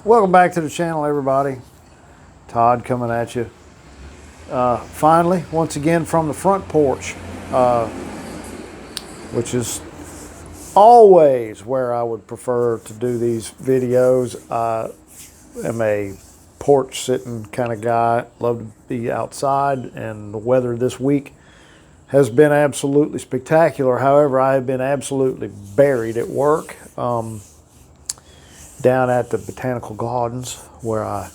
Welcome back to the channel, everybody. Todd coming at you. Finally, once again from the front porch, which is always where I would prefer to do these videos. I am a porch sitting kind of guy. Love to be outside, and the weather this week has been absolutely spectacular. However, I have been absolutely buried at work. Down at the Botanical Gardens, where I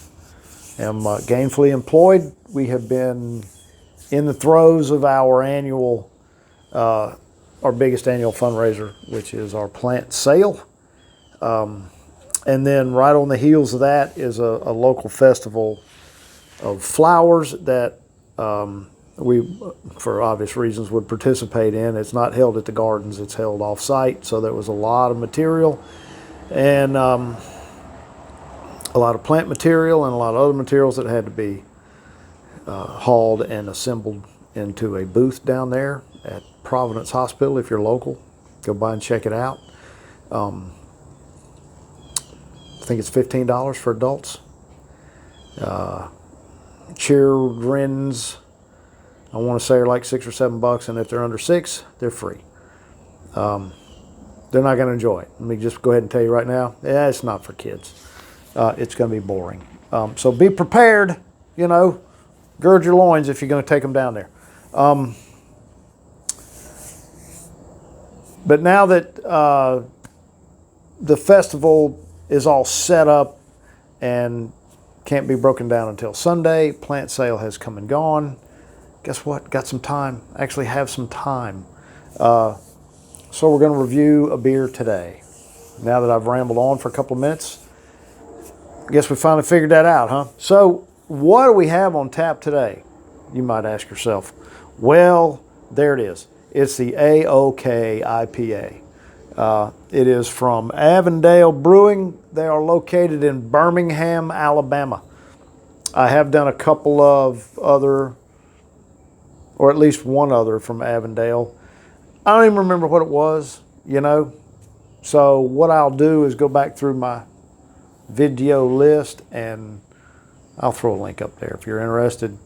am gainfully employed. We have been in the throes of our annual, our biggest annual fundraiser, which is our plant sale. And then right on the heels of that is a local festival of flowers that we, for obvious reasons, would participate in. It's not held at the gardens, it's held off-site, so there was a lot of material. And a lot of plant material and a lot of other materials that had to be hauled and assembled into a booth down there at Providence Hospital. If you're local, go by and check it out. I think it's $15 for adults. Children's, I want to say, are like $6 or $7, and if they're under 6, they're free. They're not going to enjoy it. Let me just go ahead and tell you right now, yeah, it's not for kids. It's going to be boring. So be prepared, you know, gird your loins if you're going to take them down there. But now that the festival is all set up and can't be broken down until Sunday, plant sale has come and gone. Guess what? Got some time. Actually have some time. So we're going to review a beer today. Now that I've rambled on for a couple of minutes, I guess we finally figured that out, huh? So what do we have on tap today? You might ask yourself. Well, there it is. It's the AOK IPA. It is from Avondale Brewing. They are located in Birmingham, Alabama. I have done a couple of other, or at least one other from Avondale. I don't even remember what it was, you know. So what I'll do is go back through my video list, and I'll throw a link up there if you're interested.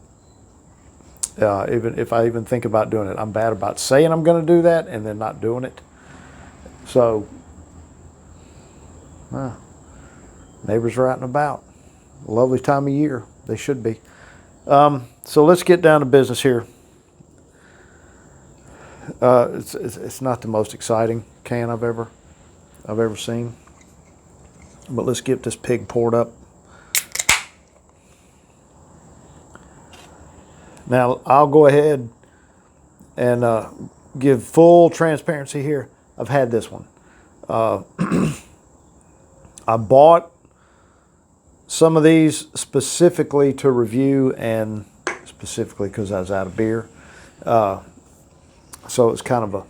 Even if I even think about doing it, I'm bad about saying I'm going to do that and then not doing it. So neighbors are out and about. Lovely time of year. They should be. So let's get down to business here. It's not the most exciting can I've ever seen, but let's get this pig poured up. Now I'll go ahead and give full transparency here. I've had this one. I bought some of these specifically to review, and specifically because I was out of beer. So it's kind of a,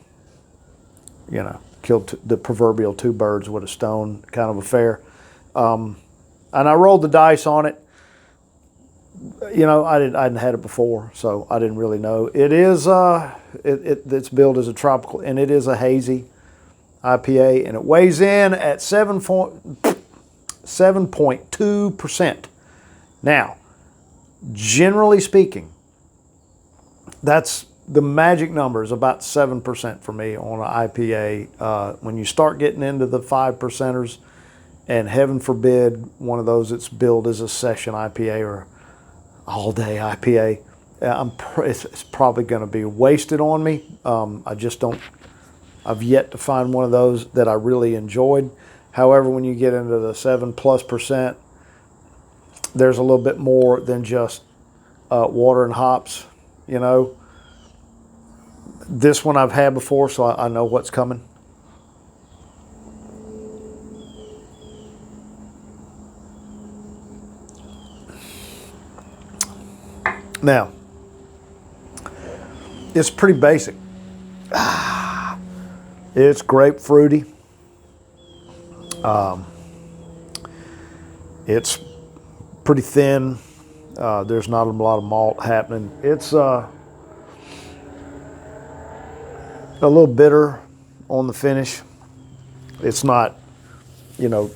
you know, killed the proverbial two birds with a stone kind of affair. And I rolled the dice on it. You know, I hadn't had it before, so I didn't really know. It is it's billed as a tropical, and it is a hazy IPA, and it weighs in at 7.2%. Now, generally speaking, that's the magic number is about 7% for me on an IPA. When you start getting into the 5%ers, and heaven forbid one of those that's billed as a session IPA or all-day IPA, it's probably going to be wasted on me. I've yet to find one of those that I really enjoyed. However, when you get into the 7+%, there's a little bit more than just water and hops, you know. This one I've had before, so I know what's coming. Now, it's pretty basic. It's grapefruity. It's pretty thin. There's not a lot of malt happening. It's a little bitter on the finish. It's not, you know,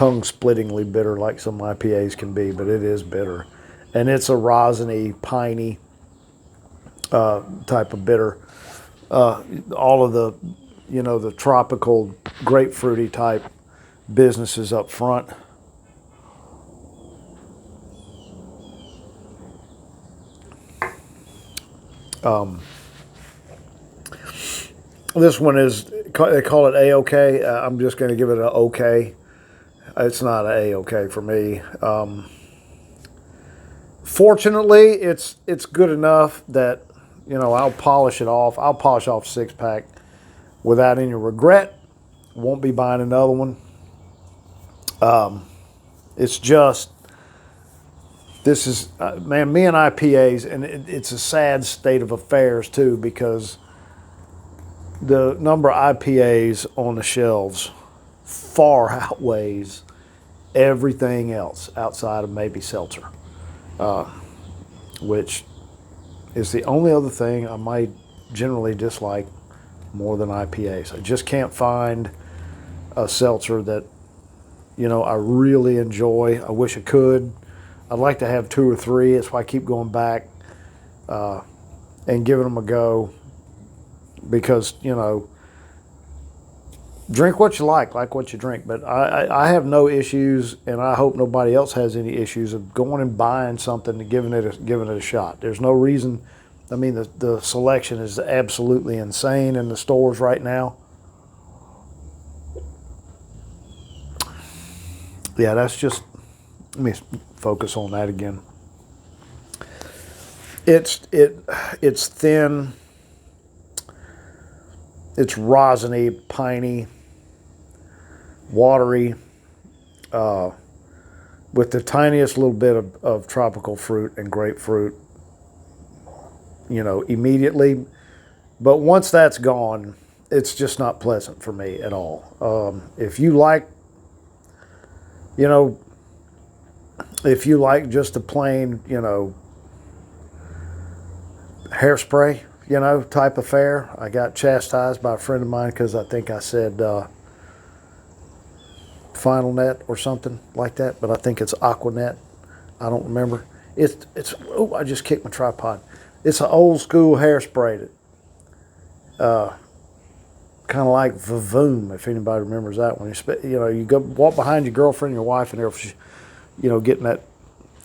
tongue-splittingly bitter like some IPAs can be, but it is bitter. And it's a rosiny, piney type of bitter. All of the, the tropical grapefruity type businesses up front. This one is, they call it A-OK. I'm just going to give it an OK. It's not an A-OK for me. Fortunately, it's good enough that, I'll polish it off. I'll polish off a 6-pack without any regret. Won't be buying another one. It's just, this is, man, me and IPAs, and it's a sad state of affairs too, because the number of IPAs on the shelves far outweighs everything else outside of maybe seltzer, which is the only other thing I might generally dislike more than IPAs. I just can't find a seltzer that, I really enjoy. I wish I could. I'd like to have 2 or 3. That's why I keep going back and giving them a go. Because, drink what you like what you drink. But I have no issues, and I hope nobody else has any issues of going and buying something and giving it a shot. There's no reason. I mean, the selection is absolutely insane in the stores right now. Yeah, that's just, let me focus on that again. It's thin. It's rosiny, piney, watery, with the tiniest little bit of tropical fruit and grapefruit, immediately. But once that's gone, it's just not pleasant for me at all. If you like just a plain, hairspray, type affair. I got chastised by a friend of mine because I think I said Final Net or something like that, but I think it's Aquanet. I don't remember. Oh, I just kicked my tripod. It's an old school hairspray that kind of like Vavoom, if anybody remembers that one. You go walk behind your girlfriend, your wife, and they're, getting that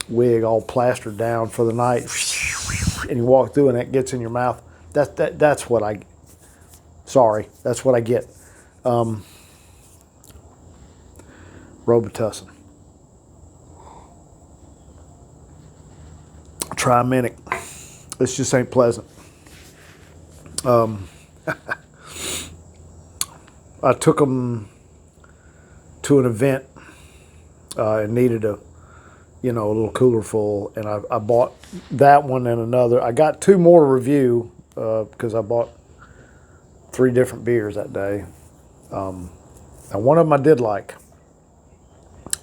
wig all plastered down for the night, and you walk through and it gets in your mouth. That's what I get. Robitussin. Triminic. This just ain't pleasant. I took them to an event and needed a little cooler full, and I bought that one and another. I got 2 more to review because I bought 3 different beers that day. And one of them I did like.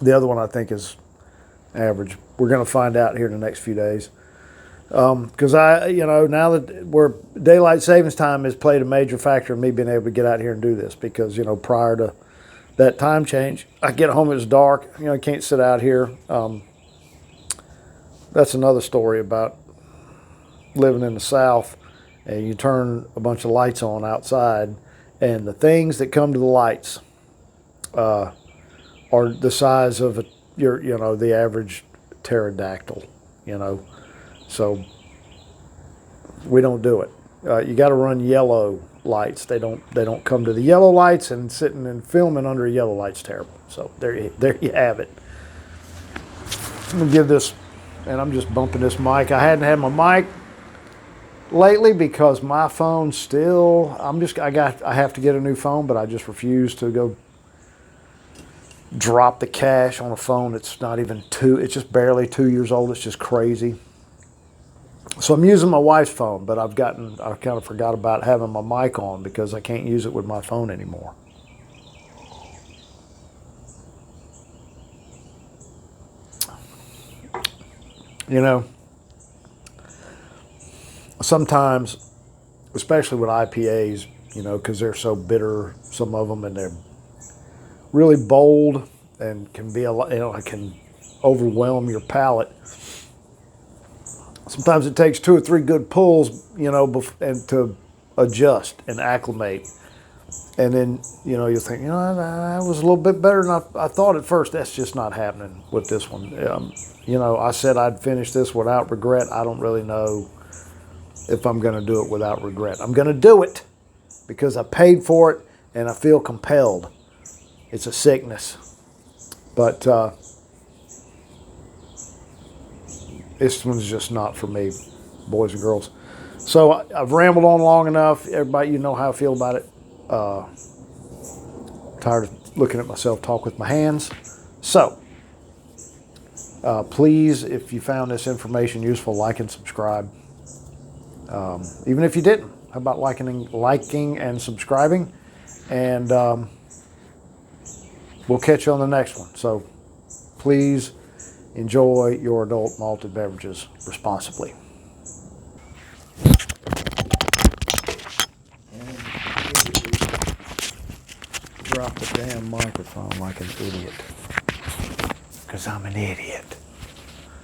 The other one I think is average. We're going to find out here in the next few days. Because now that daylight savings time has played a major factor in me being able to get out here and do this, because, prior to that time change, I get home, it's dark, I can't sit out here. That's another story about living in the South, and you turn a bunch of lights on outside, and the things that come to the lights are the size of the average pterodactyl, So we don't do it. You got to run yellow lights. They don't come to the yellow lights, and sitting and filming under a yellow light's terrible. So there you have it. I'm gonna give this, and I'm just bumping this mic. I hadn't had my mic lately because my phone still. I have to get a new phone, but I just refuse to go drop the cash on a phone that's not even it's just barely 2 years old. It's just crazy. So I'm using my wife's phone, but I kind of forgot about having my mic on because I can't use it with my phone anymore. Sometimes, especially with IPAs, because they're so bitter, some of them, and they're really bold, and can be a lot, it can overwhelm your palate. Sometimes it takes 2 or 3 good pulls, and to adjust and acclimate. And then, you think, that was a little bit better than I thought at first. That's just not happening with this one. I said I'd finish this without regret. I don't really know if I'm going to do it without regret. I'm going to do it because I paid for it and I feel compelled. It's a sickness. But this one's just not for me, boys and girls. So I've rambled on long enough. Everybody, you know how I feel about it. Tired of looking at myself talk with my hands. So please, if you found this information useful, like and subscribe. Even if you didn't, how about liking and subscribing? And we'll catch you on the next one. So please enjoy your adult malted beverages responsibly. Drop the damn microphone like an idiot. Because I'm an idiot.